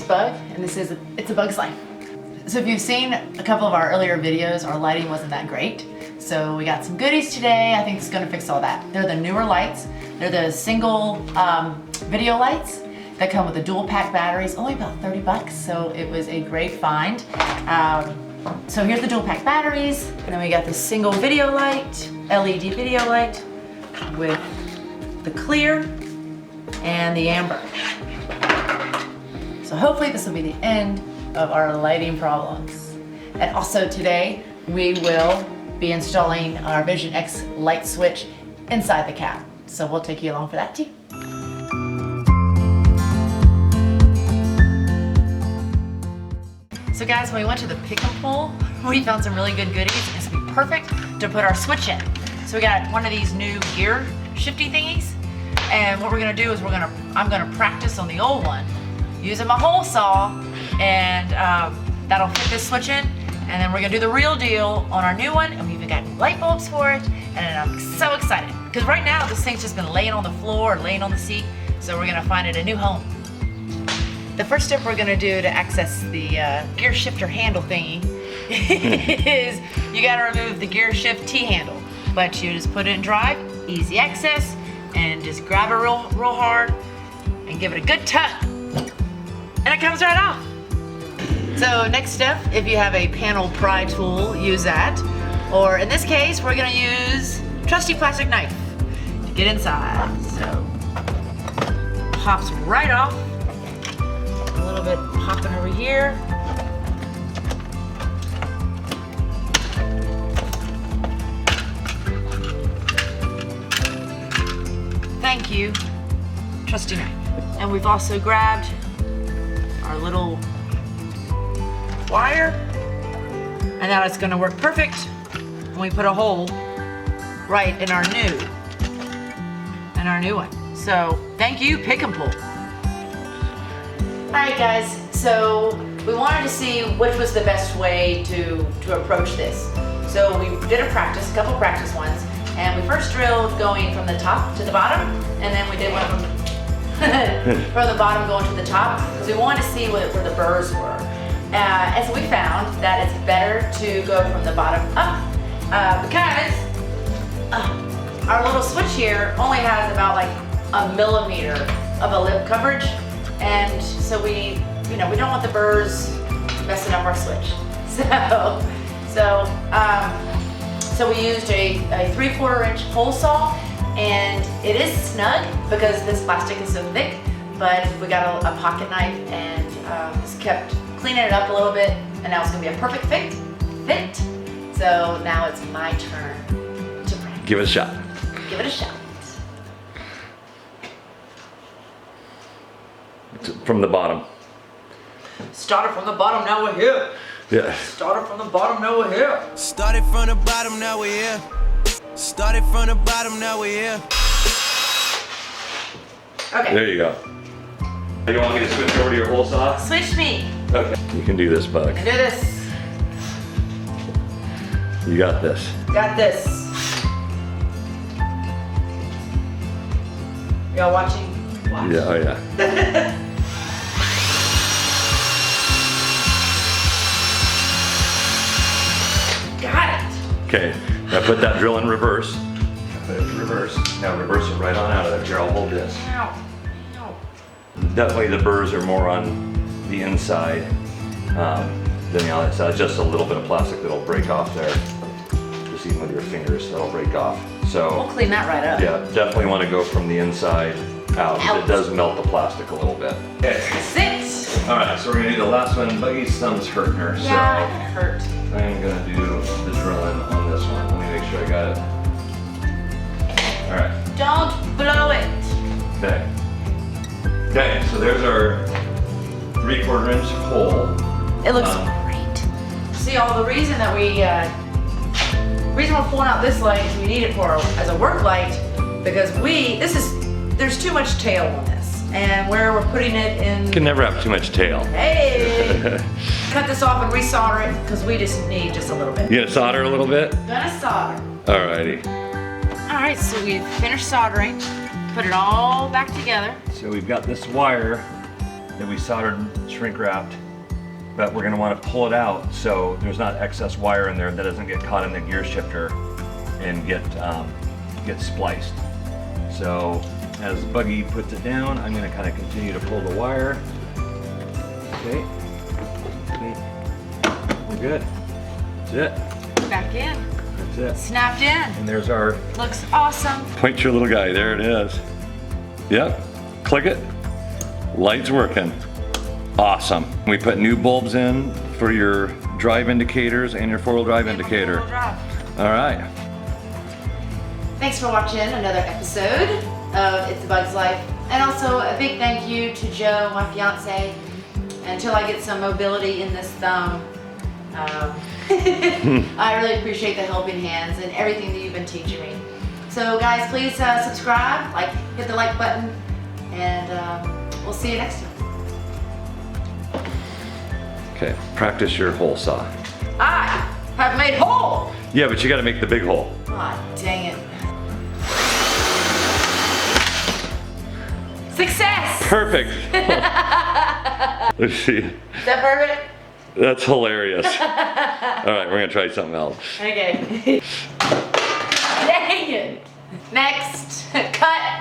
bug, and it's a bug's life. So if you've seen a couple of our earlier videos, our lighting wasn't that great. So we got some goodies today. I think it's gonna fix all that. They're the newer lights. They're the single video lights that come with the dual pack batteries, only about 30 bucks. So it was a great find. So here's the dual pack batteries. And then we got the single video light, LED video light with the clear and the amber. So hopefully this will be the end of our lighting problems. And also today we will be installing our VisionX light switch inside the cab. So we'll take you along for that too. So guys, when we went to the pick and pull, we found some really good goodies. It's gonna be perfect to put our switch in. So we got one of these new gear shifty thingies. And what we're gonna do is I'm gonna practice on the old one using my hole saw, and that'll fit this switch in. And then we're gonna do the real deal on our new one, and we even got new light bulbs for it. And I'm so excited. Because right now this thing's just been laying on the floor or laying on the seat. So we're gonna find it a new home. The first step we're gonna do to access the gear shifter handle thingy is you gotta remove the gear shift T-handle. But you just put it in drive, easy access, and just grab it real hard and give it a good tug. And it comes right off. So next step, if you have a panel pry tool, use that. Or in this case, we're gonna use trusty plastic knife to get inside. So pops right off. A little bit popping over here. Thank you, trusty knife. And we've also grabbed our little wire, and now it's gonna work perfect when we put a hole right in our new one. So thank you, pick and pull. All right guys, so we wanted to see which was the best way to approach this. So we did a couple practice ones, and we first drilled going from the top to the bottom, and then we did one from the bottom going to the top, because we wanted to see where the burrs were. And so we found that it's better to go from the bottom up, because our little switch here only has about like a millimeter of a lip coverage, and so we don't want the burrs messing up our switch. So we used a 3/4 inch hole saw, and it is snug because this plastic is so thick, but we got a pocket knife and just kept cleaning it up a little bit, and now it's gonna be a perfect fit. So now it's my turn to practice. Give it a shot. Give it a shot. From the bottom. Started from the bottom, now we're here. Yeah. Started from the bottom, now we're here. Started from the bottom, now we're here. Started from the bottom, now we're here. Okay. There you go. You want me to switch over to your hole saw? Switch me. Okay. You can do this, bug. I do this. You got this. Got this. Y'all watching? Watch. Yeah, oh yeah. Got it. Okay, now put that drill in reverse. Put it in reverse. Now reverse it right on out of there. Here, I'll hold this. Ow. Ow. Definitely the burrs are more on the inside than the outside. Just a little bit of plastic that'll break off there. Just even with your fingers, that'll break off. So We'll clean that right up. yeah, definitely want to go from the inside out. Out. It does melt the plastic a little bit. Okay. Sit. All right, so we're gonna do the last one. Buggy's thumb's hurting her, Yeah, so it hurt. I'm gonna do the drilling on this one. Let me make sure I got it. All right. Don't blow it. Okay. Okay, so there's our 3/4 inch hole. It looks great. See, the reason we're pulling out this light is we need it as a work light, because there's too much tail on this, and where we're putting it in. You can never have too much tail. Hey! Cut this off and resolder it, because we just need just a little bit. You gonna solder a little bit? Gonna solder. Alrighty. All right, so we've finished soldering. Put it all back together. So we've got this wire that we soldered shrink wrapped, but we're gonna wanna pull it out so there's not excess wire in there that doesn't get caught in the gear shifter and get spliced. So as Buggy puts it down, I'm gonna kind of continue to pull the wire. Okay, we're good. That's it. Back in. That's it. Snapped in. And there's our, Looks awesome. point your little guy, there it is. Yep, click it, light's working. Awesome. We put new bulbs in for your drive indicators and your four-wheel drive indicator. Four-wheel drive. All right. Thanks for watching another episode of It's a Bug's Life. And also a big thank you to Joe, my fiance. Until I get some mobility in this thumb, I really appreciate the helping hands and everything that you've been teaching me. So guys, please subscribe, hit the like button, and we'll see you next time. Okay, practice your hole saw. I have made hole! Yeah, but you gotta make the big hole. Aw, dang it. Success! Perfect. Let's see. Is that perfect? That's hilarious. All right, we're gonna try something else. Okay. Dang it. Next. Cut.